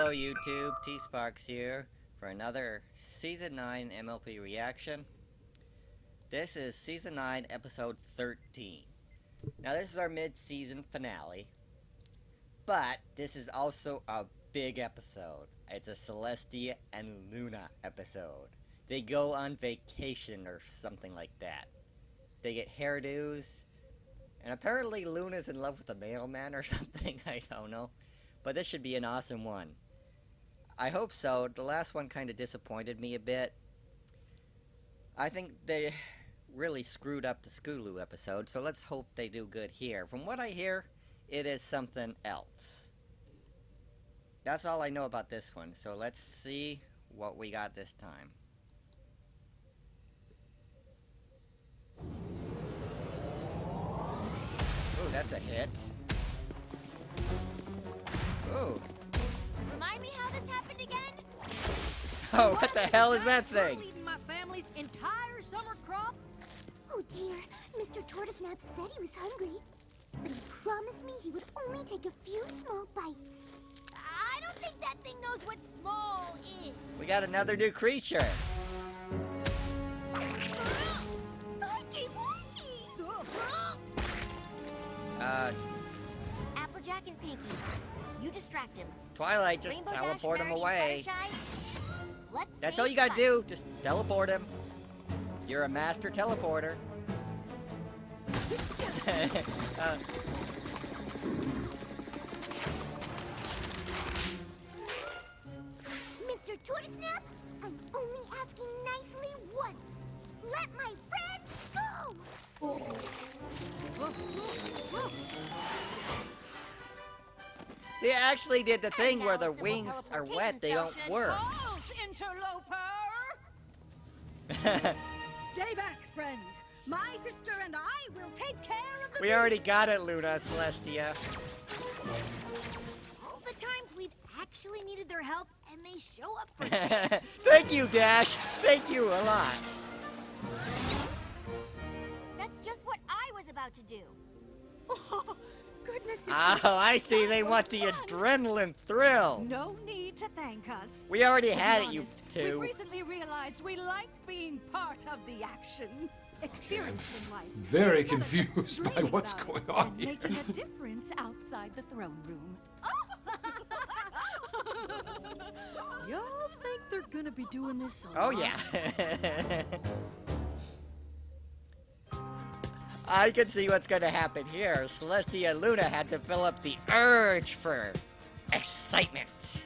Hello YouTube, T-Sparks here for another Season 9 MLP reaction. This is Season 9, Episode 13. Now this is our mid-season finale, but this is also a big episode. It's a Celestia and Luna episode. They go on vacation or something like that. They get hairdos, and apparently Luna's in love with a mailman or something, I don't know. But this should be an awesome one. I hope so. The last one kind of disappointed me a bit. I think they really screwed up the Skulu episode, so let's hope they do good here. From what I hear, it is something else. That's all I know about this one, so let's see what we got this time. Ooh, that's a hit. Ooh. Remind me how this happened again? Oh, what the hell is that thing? Eating my family's entire summer crop? Oh dear, Mr. Tortoisnap said he was hungry, but he promised me he would only take a few small bites. I don't think that thing knows what small is. We got another new creature. Spiky Winky! Applejack and Pinky, you distract him. Twilight, just Rainbow teleport Dash, him Verity, away. Fluttershy, let's That's say all you gotta Spike. do. Just teleport him. You're a master teleporter. Mr. Tortoisnap, I'm only asking nicely once. Let my friend go! They actually did the thing now where the a simple wings are teleportation wet, they don't spell should work. False, interloper! Stay back, friends. My sister and I will take care of the We already got it, Luna, Celestia. All the times we've actually needed their help, and they show up for this. Thank you, Dash. Thank you a lot. That's just what I was about to do. Oh, goodness. Oh, I see. They want the adrenaline thrill. No need to thank us. We already To be had it, you honest, two. We've recently realized we like being part of the action. Experience in life. Very instead of just confused by dreaming what's about going it on and here. making a difference outside the throne room. Y'all think they're gonna be doing this a Oh, lot? yeah. I can see what's going to happen here. Celestia and Luna had to fill up the urge for excitement.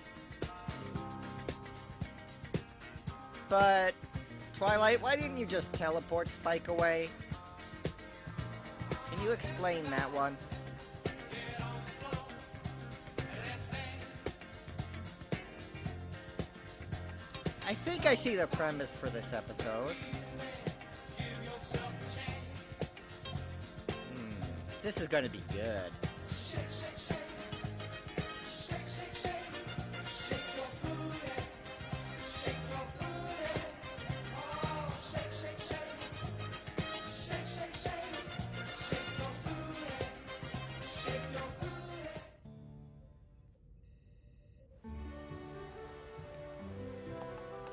But, Twilight, why didn't you just teleport Spike away? Can you explain that one? I think I see the premise for this episode. This is gonna be good.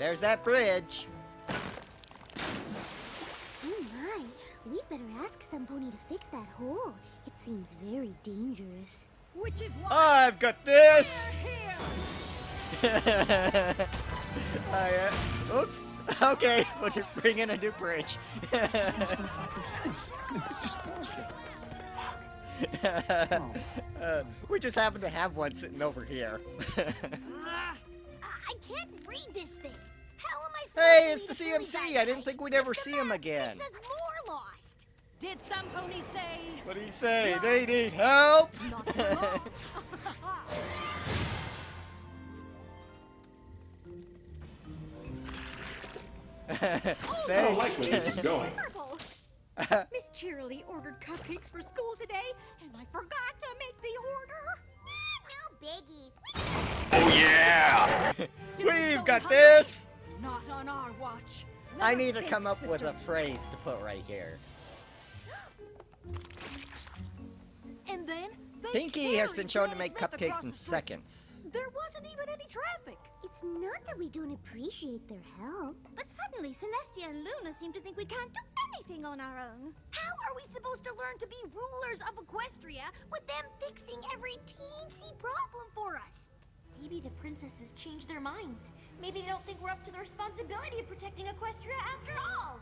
There's that bridge. Oh my, we'd better ask Sunpony to fix that hole. It seems very dangerous. Which is why I've got this. we're here. Oops. Okay, we'll just bring in a new bridge. We just happen to have one sitting over here. I can't read this thing. How am I supposed Hey, to it's the read CMC. that I didn't right? think we'd ever The see him map again. makes us more lost. Did some pony say? What do you say? They need help. Not for long. I don't like where this is going. Purple. Miss Cheerilee ordered cupcakes for school today, and I forgot to make the order. No biggie. Oh yeah! Students We've going got hungry? this. Not on our watch. I Never need to think, come up with sister. a phrase to put right here. And then they Pinky has carried been shown to Granny make Smith cupcakes across in the street. seconds. There wasn't even any traffic. It's not that we don't appreciate their help. But suddenly, Celestia and Luna seem to think we can't do anything on our own. How are we supposed to learn to be rulers of Equestria with them fixing every teensy problem for us? Maybe the princesses changed their minds. Maybe they don't think we're up to the responsibility of protecting Equestria after all.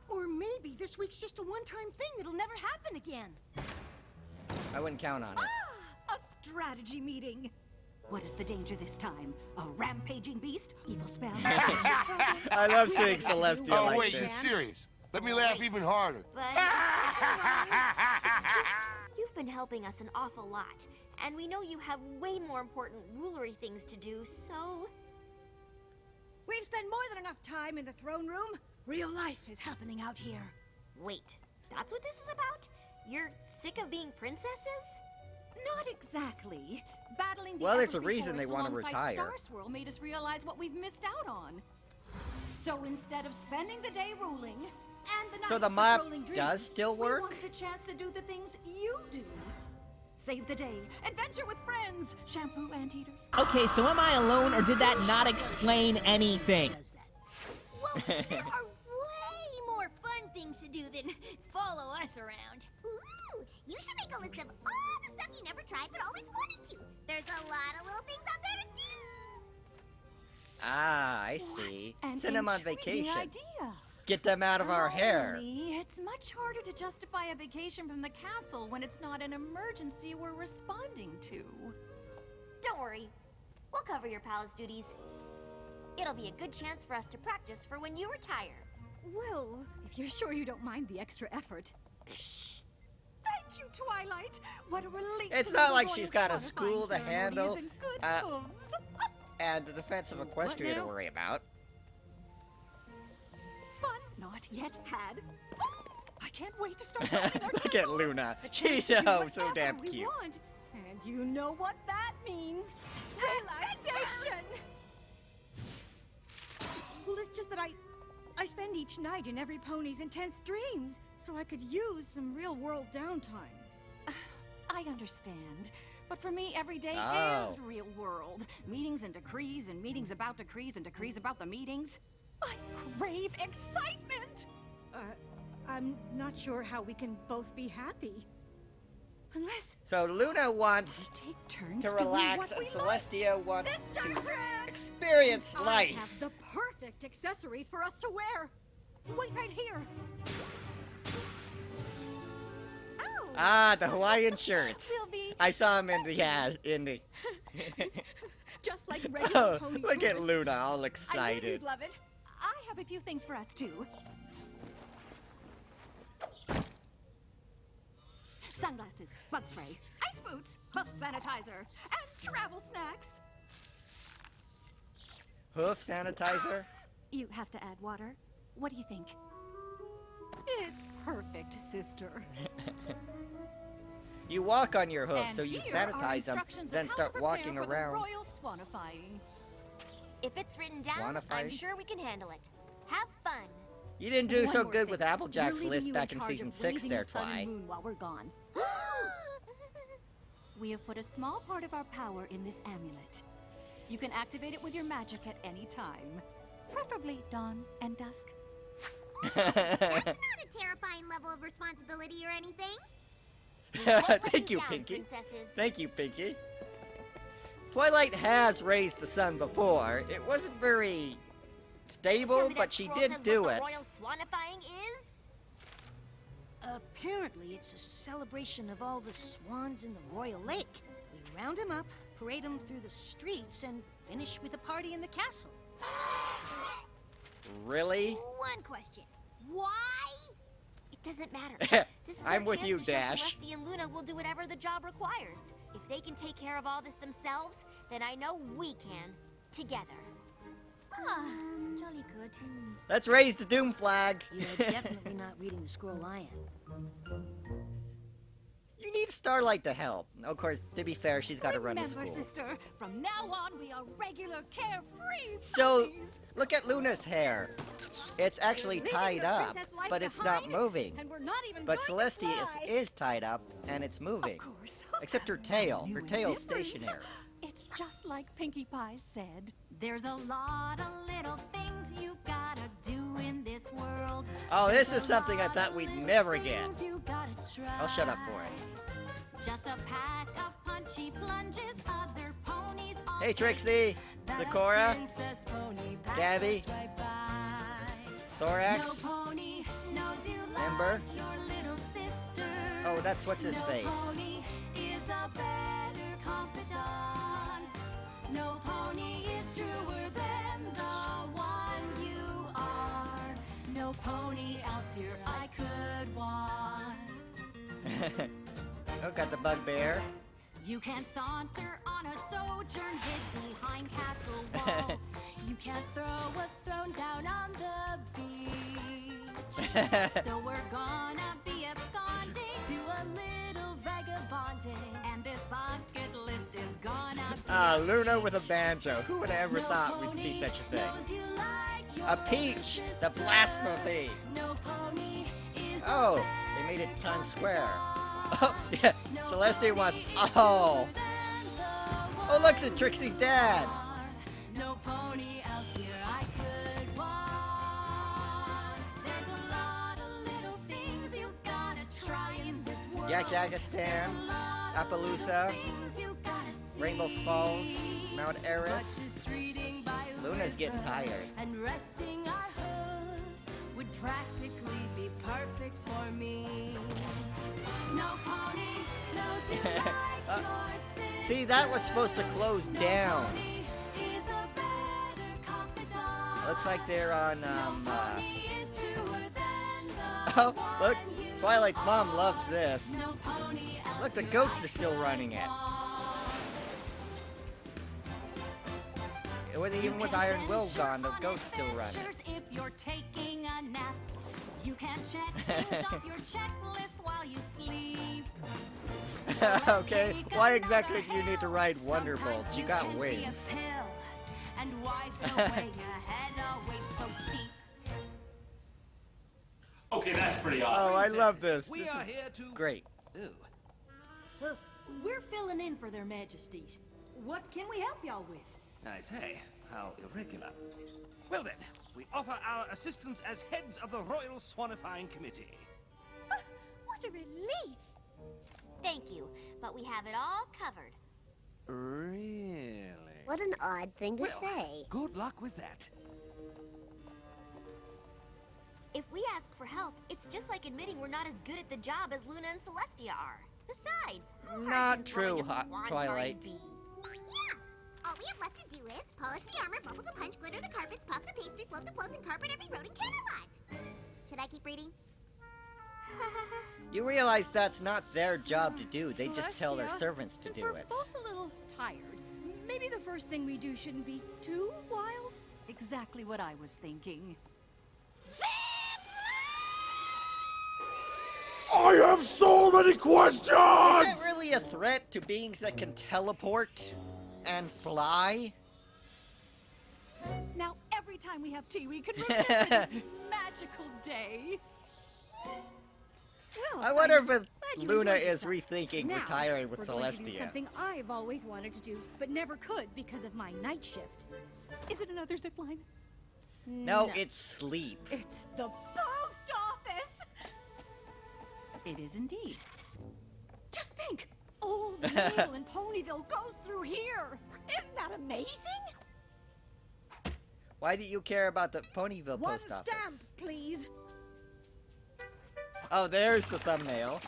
Or maybe this week's just a one-time thing that'll never happen again. I wouldn't count on it. A strategy meeting. What is the danger this time? A rampaging beast? Evil spell? I love seeing Celestia Oh, like wait, you're this. serious? Let me laugh even harder. But it's just, you've been helping us an awful lot, and we know you have way more important rulery things to do, so... We've spent more than enough time in the throne room. Real life is happening out here. Wait, that's what this is about? You're sick of being princesses? Not exactly. Battling the Well, there's a Everfree reason they Force want to alongside retire. Star Swirl made us realize what we've missed out on. So instead of spending the day ruling and the night So the map controlling dreams, does still we work? wanted a chance to do the things you do. Save the day, adventure with friends, shampoo anteaters. Okay, so am I alone, or did that not explain anything? Well, there are way more fun things to do than follow us around. Ooh, you should make a list of all the stuff you never tried but always wanted to. There's a lot of little things out there to do. Ah, I see. An Send them on intriguing vacation. idea. Get them out of our hair. Only it's much harder to justify a vacation from the castle when it's not an emergency we're responding to. Don't worry, we'll cover your palace duties. It'll be a good chance for us to practice for when you retire. Well, if you're sure you don't mind the extra effort. Psst. Thank you, Twilight. What a relief. It's to not know like the she's royal got a satisfying school to ceremonies handle, and good hooves. And the defense of Equestria to now? worry about. Fun not yet had. I can't wait to start building our Look at temple. Luna. The She's chance to do so whatever damn we cute. want. And you know what that means. Relaxation. Well, it's just that I spend each night in every pony's intense dreams, so I could use some real-world downtime. I understand. But for me, every day Oh. is real world. Meetings and decrees, and meetings about decrees, and decrees about the meetings. I crave excitement! I'm not sure how we can both be happy. Unless So Luna wants take turns to doing relax, what and we Celestia wants Sister to Trip! experience I life. have the perfect accessories for us to wear. Wait right here. Oh, Ah, the Hawaiian shirts. we'll be I saw him in the ad, in the. just like regular Oh, pony look at tourists. Luna, all I knew excited. you'd love it. I have a few things for us too. Sunglasses, bug spray, ice boots, hoof sanitizer, and travel snacks. Hoof sanitizer. You have to add water. What do you think? It's perfect, sister. You walk on your hoof, And so you here are sanitize them, instructions then on how start to prepare walking for the around. royal swanifying. If it's written down, I'm Swanify? sure we can handle it. Have fun. You didn't do One so more good thing. with Applejack's We're leaving list you back in charge season of 6 raising there, the sun and Twi. moon while we're gone. We have put a small part of our power in this amulet. You can activate it with your magic at any time. Preferably dawn and dusk. That's not a terrifying level of responsibility or anything. We won't let Thank you, down, Pinky. princesses. Thank you, Pinky. Twilight has raised the sun before. It wasn't very Tell stable, me but that she scroll did says do what it. the royal swanifying is? Apparently, it's a celebration of all the swans in the royal lake. We round them up, parade them through the streets, and finish with a party in the castle. Really? One question. Why? It doesn't matter. This is I'm our with chance you, to show Dash. Celestia and Luna will do whatever the job requires. If they can take care of all this themselves, then I know we can. Together. Jolly good. Let's raise the doom flag. You're definitely not reading the scroll I am. You need Starlight to help. Of course, to be fair, she's got to run a Remember, school. sister, from now on we are regular, carefree So, ponies. look at Luna's hair. It's actually Leaving tied your up, princess life but it's not behind, moving. And we're not even But going to Celestia fly. is tied up, and it's moving. Of course. Except her tail. New Her and tail's different. stationary. It It's just like Pinkie Pie said. There's a lot of little things you gotta do in this world. Oh, this is something I thought we'd never get. I'll shut up for it. Just a pack of punchy plunges, other ponies all Hey, Trixie, Sakura, Gabby, Thorax, No pony knows you Ember. like your little sister. Oh, that's what's his No face. pony is a better confidant. No pony is truer than the one you are. No pony else here I could want. Oh, got the bugbear. You can't saunter on a sojourn hid behind castle walls. You can't throw a throne down on the beach. So we're gonna be absconding to a little vagabonding. And this bucket list is gonna be Ah, Luna with a banjo. Who would have ever No thought we'd pony see such a thing? knows you like your A peach! little The sister. blasphemy! No pony is a Oh, they made it better Times Square. confidant. Oh, yeah. No Celestia wants. pony is Oh! truer than the Oh, look, one it's Trixie's dad! No pony else here I could want. There's a lot of little things you gotta try in this world. Yakagistan, There's a lot of Appaloosa, little things you gotta see. Rainbow Falls, Mount But Eris. just reading by Luna's getting river tired. And resting our hooves would practically be perfect for me. No pony knows you like your sister. See, that was supposed to close No down. pony is a better confidant. Looks like they're on, No pony is truer than the Oh, look, one you Twilight's mom are. loves this. No pony else Look, the here goats I are still could running it. want. Even with You Iron can Will venture gone, the on goats still run it. adventures If you're taking a nap, you can check things off your checklist while you sleep. So let's Okay, take why another exactly do you need to hill. ride Sometimes Wonderbolts? You you got can be a wings. pill, and why's the way ahead always so steep? Okay, that's pretty Oh, awesome. I love this. We This are is here to. great. Ooh. Well, we're filling in for their majesties. What can we help y'all with? I say, how irregular. Well then, we offer our assistance as heads of the Royal Swanifying Committee. What a relief! Thank you, but we have it all covered. Really? What an odd thing to Well, say. good luck with that. If we ask for help, it's just like admitting we're not as good at the job as Luna and Celestia are. Besides, how hard Not can true, growing a Hot swan Twilight. party be? Yeah! All we have left to do is polish the armor, bubble the punch, glitter the carpets, puff the pastry, float the floats, and carpet every road in Canterlot. Should I keep reading? You realize that's not their job to do. They just tell their Celestia, servants to since do we're it. both a little tired, maybe the first thing we do shouldn't be too wild? Exactly what I was thinking. I have so many questions! Is that really a threat to beings that can teleport and fly? Now, every time we have tea, we can remember this magical day. Well, I wonder I'm if glad you Luna enjoyed is yourself. rethinking Now, retiring with we're going to do Celestia. something I've always wanted to do, but never could because of my night shift. Is it another zip line? No, it's sleep. It's the post office! It is indeed. Just think, all the mail in Ponyville goes through here. Isn't that amazing? Why do you care about the Ponyville One post office? stamp, please. Oh, there's the thumbnail.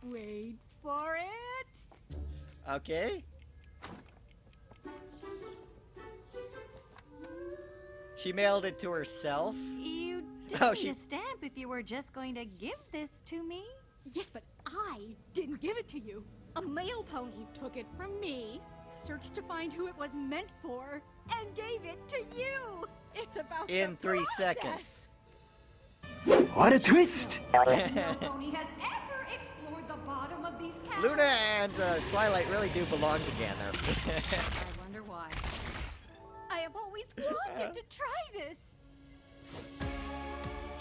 Wait for it. Okay. She mailed it to herself. You didn't Oh, need she- a stamp if you were just going to give this to me. Yes, but I didn't give it to you. A mail pony took it from me, searched to find who it was meant for, and gave it to you. It's about In the 3 process. seconds. What a twist! No pony has ever explored the bottom of these caverns. Luna and Twilight really do belong together. I wonder why. I have always wanted to try this.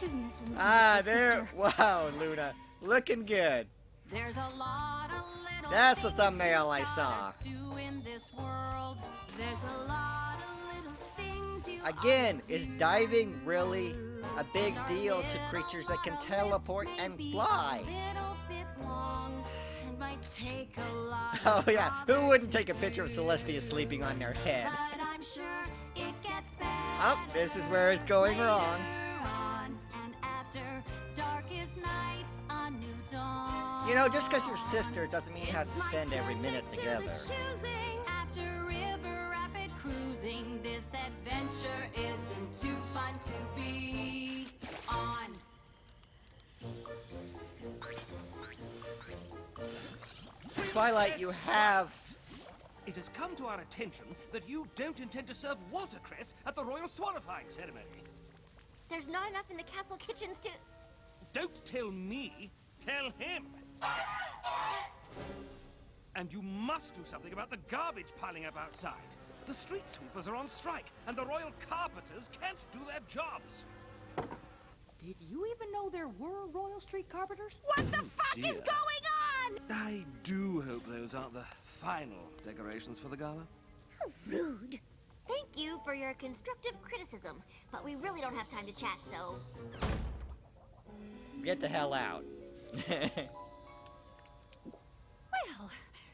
Isn't this one Ah, beautiful, there. sister? Wow, Luna. Looking good. There's a lot of little That's the things thumbnail you I gotta saw. do in this world. There's a lot of little things you Again, ought to is do. diving really a big And our deal to little creatures that can model teleport list may and be fly? A little bit long and might take a lot Oh of yeah, who bother wouldn't to take a picture of do. Celestia sleeping on their head? But I'm sure it gets better. Oh, this is where it's going wrong. later on, and after darkest nights, a new dawn. You know, just because you're sister doesn't mean you have to It's my spend every turn minute to do together. the choosing. After river rapid cruising, this adventure isn't too fun to be on. Twilight, you have... It has come to our attention that you don't intend to serve watercress at the royal swanifying ceremony. There's not enough in the castle kitchens to... Don't tell me, tell him. And you must do something about the garbage piling up outside. The street sweepers are on strike, and the royal carpenters can't do their jobs. Did you even know there were Royal Street Carpenters? What the fuck dear. is going on? I do hope those aren't the final decorations for the gala. How rude. Thank you for your constructive criticism, but we really don't have time to chat, so... Get the hell out. Well,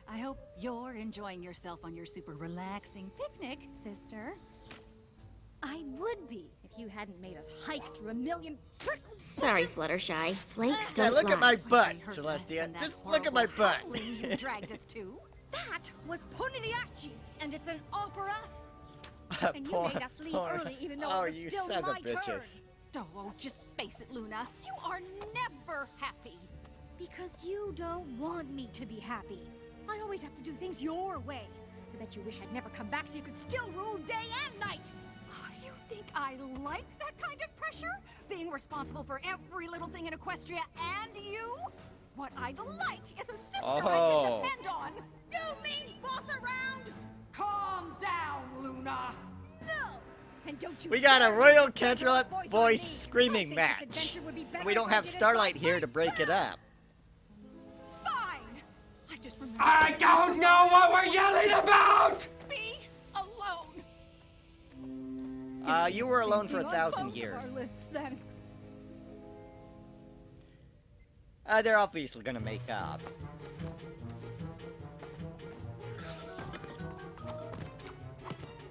I hope you're enjoying yourself on your super relaxing picnic, sister. I would be if you hadn't made us hike through a million prickles. Sorry, Fluttershy. Flakes Hey, don't look at lie. my butt, I heard less Celestia. than that Just look at my horrible butt. howling you dragged us to. That was Pontiaci, and it's an opera. And you made us leave early, even though Oh, it was you still son of my bitches. turn. Oh, just face it, Luna. You are never happy. Because you don't want me to be happy. I always have to do things your way. I bet you wish I'd never come back so you could still rule day and night. You think I like that kind of pressure? Being responsible for every little thing in Equestria and you? What I'd like is a sister I Oh. can depend on. You mean boss around? Calm down, Luna. No. And don't you We got a dare Royal use that Canterlot voice on voice me. screaming I think this match. adventure would be better We don't if I have did it Starlight by here to break it myself. up. Fine. I just remember I don't know what we're yelling about! be alone. You were alone for Thinking on 1,000 both of years. our lists, then. They're obviously gonna make up.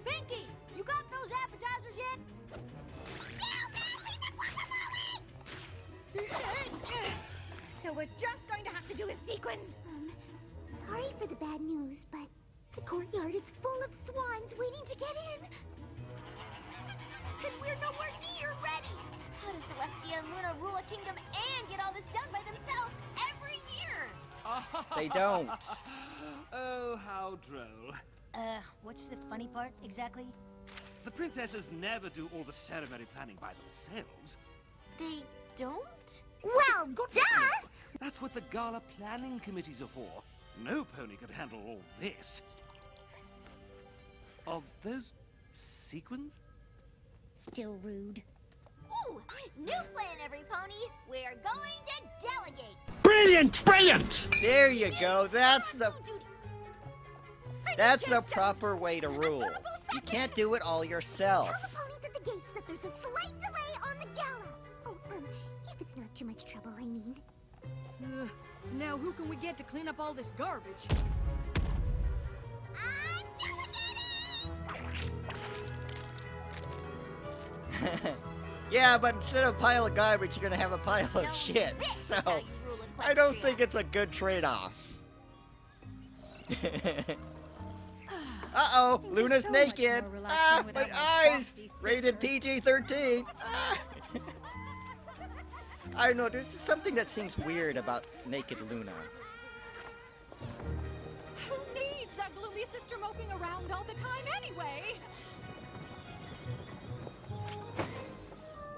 Pinky, you got those appetizers yet? So we're just going to have to do it sequence. Sorry for the bad news, but the courtyard is full of swans waiting to get in. And we're nowhere near ready. How does Celestia and Luna rule a kingdom and get all this done by themselves every year? They don't. Oh, how droll. What's the funny part exactly? The princesses never do all the ceremony planning by themselves. They don't? Well, Good for duh! you. That's what the gala planning committees are for. No pony could handle all this. Are those sequins? Still rude. Ooh, new plan, every pony. We're going to delegate. Brilliant! Brilliant! There you go. That's the proper way to rule. You can't do it all yourself. Tell the ponies at the gates that there's a slight delay on the gala. Oh, if it's not too much trouble, I mean. Now who can we get to clean up all this garbage? I'm delegating! Yeah, but instead of a pile of garbage, you're gonna have a pile of shit. So, I don't think it's a good trade-off. Uh-oh, Things are Luna's so much naked. more relaxing Ah, my without my eyes. frosty Rated sister. PG-13. Ah. I don't know, there's just something that seems weird about naked Luna. Who needs a gloomy sister moping around all the time anyway?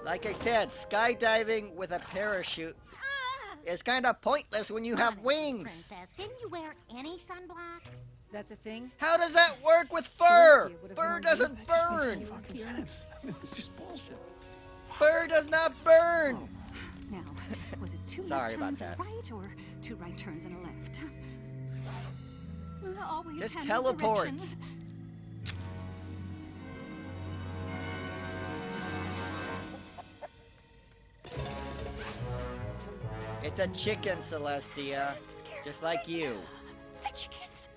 Like I said, skydiving with a parachute is kind of pointless when you have wings. Princess, didn't you wear any sunblock? That's a thing? How does that work with fur? Celestia would have Fur warned doesn't you. burn. Fucking sense. I mean, it's just bullshit. Fur does not burn! Now, was it two Sorry left about turns that. and a right, or two right turns and a left? Luna always Just handles teleport. directions. It's a chicken, Celestia. Just like you. The chickens.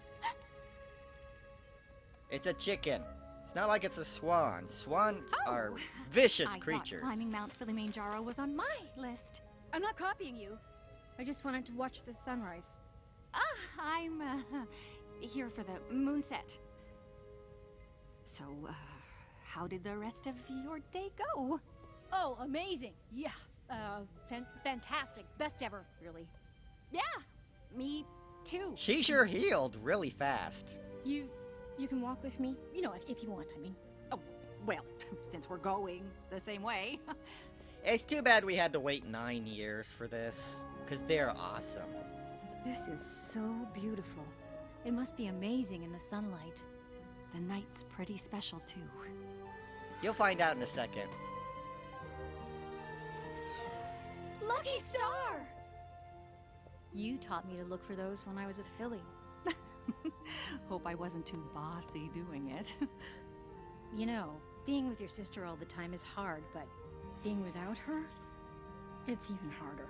It's a chicken. It's not like it's a swan. Swans Oh. are vicious I creatures. thought climbing Mount Kilimanjaro was on my list. I'm not copying you. I just wanted to watch the sunrise. I'm here for the moonset. So, how did the rest of your day go? Oh, amazing. Yeah. Fantastic. Best ever, really. Yeah, me too. She sure healed really fast. You can walk with me? You know, if you want, I mean. Oh, well, since we're going the same way. It's too bad we had to wait 9 years for this, because they're awesome. This is so beautiful. It must be amazing in the sunlight. The night's pretty special, too. You'll find out in a second. Lucky star! You taught me to look for those when I was a filly. Hope I wasn't too bossy doing it. You know, being with your sister all the time is hard, but being without her, it's even harder.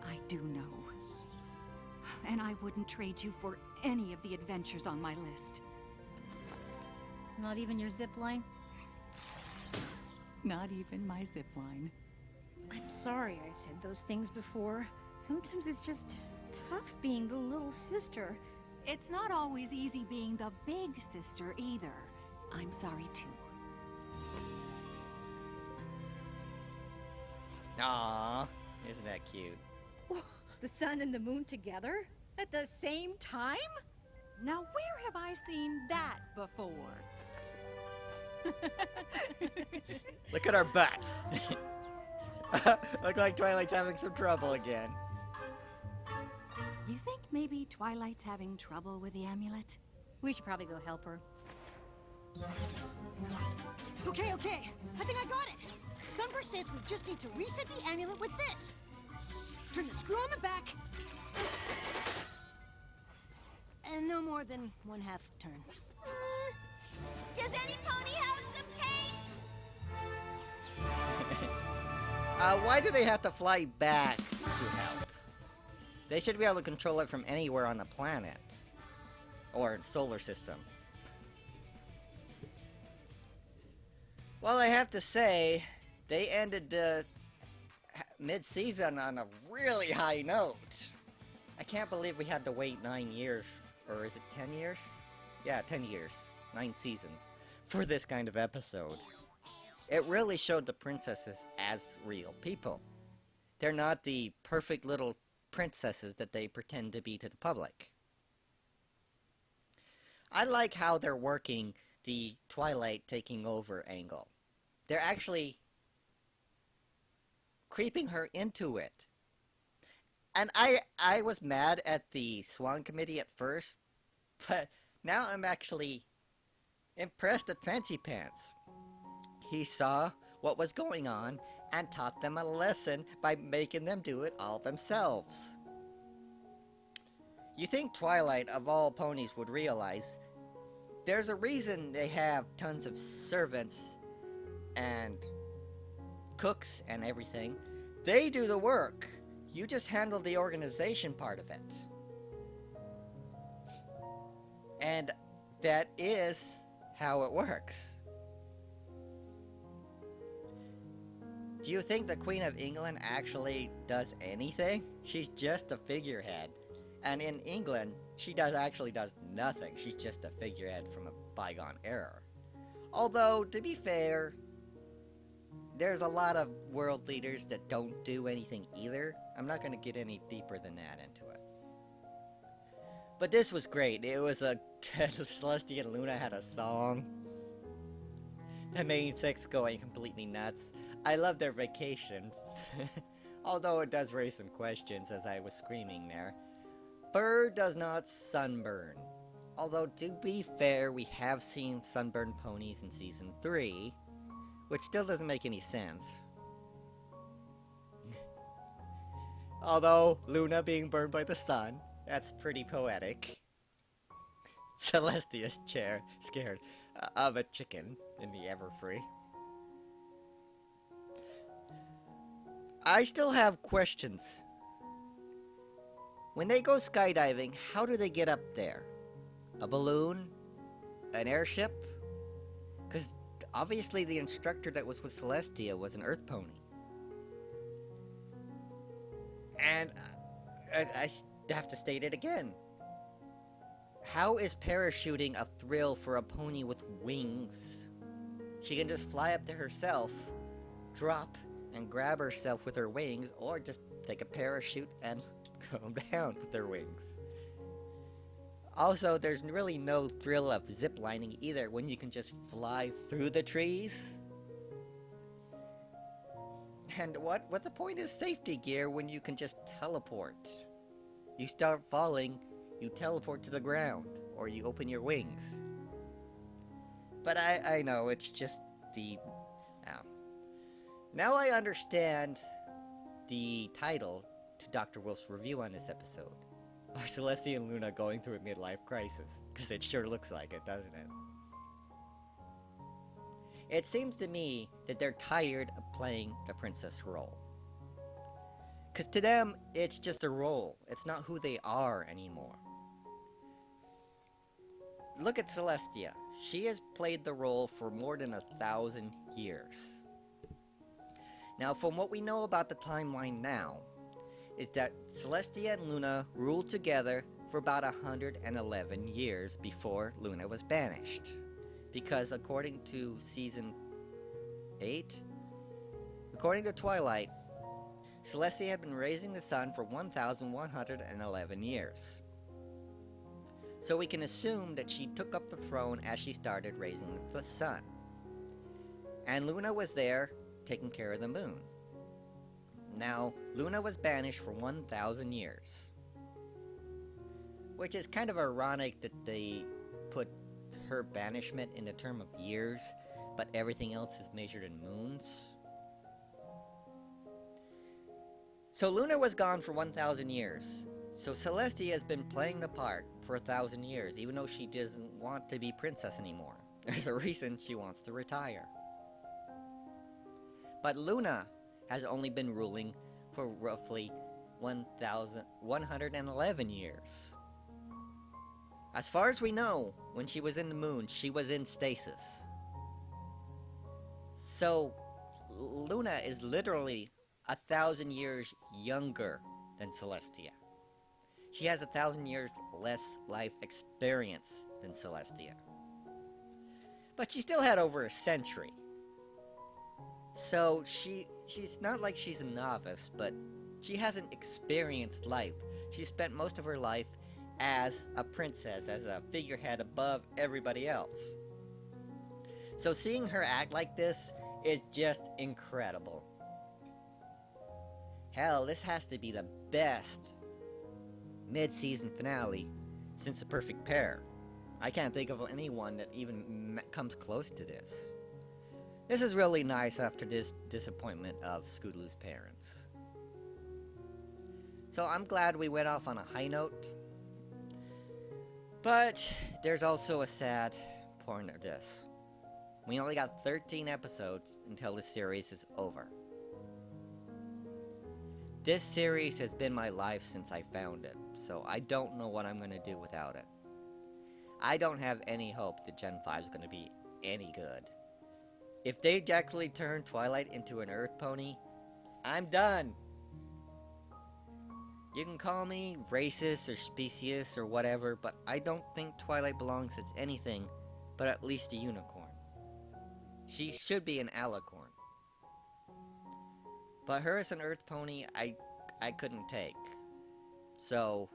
I do know. And I wouldn't trade you for any of the adventures on my list. Not even your zip line? Not even my zip line. I'm sorry I said those things before. Sometimes it's just tough being the little sister. It's not always easy being the big sister either. I'm sorry too. Aww, isn't that cute? The sun and the moon together? At the same time? Now where have I seen that before? Look at our butts. Look like Twilight's having some trouble again. You think maybe Twilight's having trouble with the amulet? We should probably go help her. Okay. I think I got it. Sunburst says we just need to reset the amulet with this. Turn the screw on the back. And no more than 1/2 turn. Does any pony have some tape? Why do they have to fly back to help? They should be able to control it from anywhere on the planet. Or solar system. Well, I have to say, they ended the mid-season on a really high note. I can't believe we had to wait 9 years, or is it 10 years? Yeah, 10 years, 9 seasons, for this kind of episode. It really showed the princesses as real people. They're not the perfect little princesses that they pretend to be to the public. I like how they're working the Twilight taking over angle. They're actually creeping her into it. And I was mad at the Swan Committee at first, but now I'm actually impressed at Fancy Pants. He saw what was going on and taught them a lesson by making them do it all themselves. You think Twilight, of all ponies, would realize there's a reason they have tons of servants and cooks and everything. They do the work. You just handle the organization part of it. And that is how it works. Do you think the Queen of England actually does anything? She's just a figurehead. And in England, she actually does nothing. She's just a figurehead from a bygone era. Although, to be fair, there's a lot of world leaders that don't do anything either. I'm not going to get any deeper than that into it. But this was great. It was a... Celestia and Luna had a song that made Six going completely nuts. I love their vacation. Although it does raise some questions as I was screaming there. Fur does not sunburn. Although, to be fair, we have seen sunburned ponies in Season 3, which still doesn't make any sense. Although Luna being burned by the sun, that's pretty poetic. Celestia's scared of a chicken in the Everfree. I still have questions. When they go skydiving, how do they get up there? A balloon? An airship? Because obviously the instructor that was with Celestia was an Earth pony. And I have to state it again. How is parachuting a thrill for a pony with wings? She can just fly up there herself, drop, and grab herself with her wings, or just take a parachute and go down with her wings. Also, there's really no thrill of ziplining either when you can just fly through the trees. And what the point is safety gear when you can just teleport? You start falling, you teleport to the ground, or you open your wings. But I know, it's just the... Now I understand the title to Dr. Wolf's review on this episode. Are Celestia and Luna going through a midlife crisis? Because it sure looks like it, doesn't it? It seems to me that they're tired of playing the princess role. Because to them, it's just a role. It's not who they are anymore. Look at Celestia. She has played the role for more than 1,000 years. Now, from what we know about the timeline now, is that Celestia and Luna ruled together for about 111 years before Luna was banished. Because according to Season 8, according to Twilight, Celestia had been raising the sun for 1,111 years. So we can assume that she took up the throne as she started raising the sun. And Luna was there, taking care of the moon. Now, Luna was banished for 1,000 years. Which is kind of ironic that they put her banishment in the term of years, but everything else is measured in moons. So Luna was gone for 1,000 years. So Celestia has been playing the part for 1,000 years, even though she doesn't want to be princess anymore. There's a reason she wants to retire. But Luna has only been ruling for roughly 1,111 years. As far as we know, when she was in the moon, she was in stasis. So, Luna is literally 1,000 years younger than Celestia. She has 1,000 years less life experience than Celestia. But she still had over a century. So she's not like she's a novice, but she hasn't experienced life. She spent most of her life as a princess, as a figurehead above everybody else. So seeing her act like this is just incredible. Hell, this has to be the best mid-season finale since The Perfect Pair. I can't think of anyone that even comes close to this. This is really nice after this disappointment of Scootaloo's parents. So I'm glad we went off on a high note. But there's also a sad point of this. We only got 13 episodes until this series is over. This series has been my life since I found it, so I don't know what I'm going to do without it. I don't have any hope that Gen 5 is going to be any good. If they actually turn Twilight into an Earth pony, I'm done. You can call me racist or specious or whatever, but I don't think Twilight belongs as anything but at least a unicorn. She should be an alicorn. But her as an Earth pony, I couldn't take. So,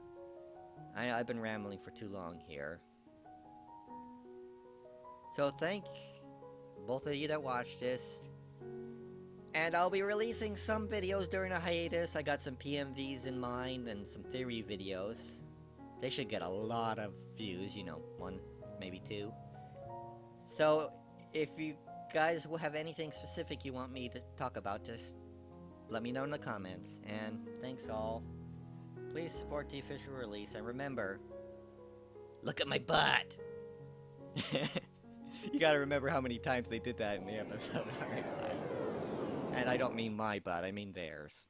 I've been rambling for too long here. So thank both of you that watched this. And I'll be releasing some videos during a hiatus. I got some PMVs in mind and some theory videos. They should get a lot of views, you know, 1, maybe 2. So, if you guys will have anything specific you want me to talk about, just let me know in the comments. And thanks all. Please support the official release, and remember, look at my butt! You gotta remember how many times they did that in the episode. And I don't mean my butt, I mean theirs.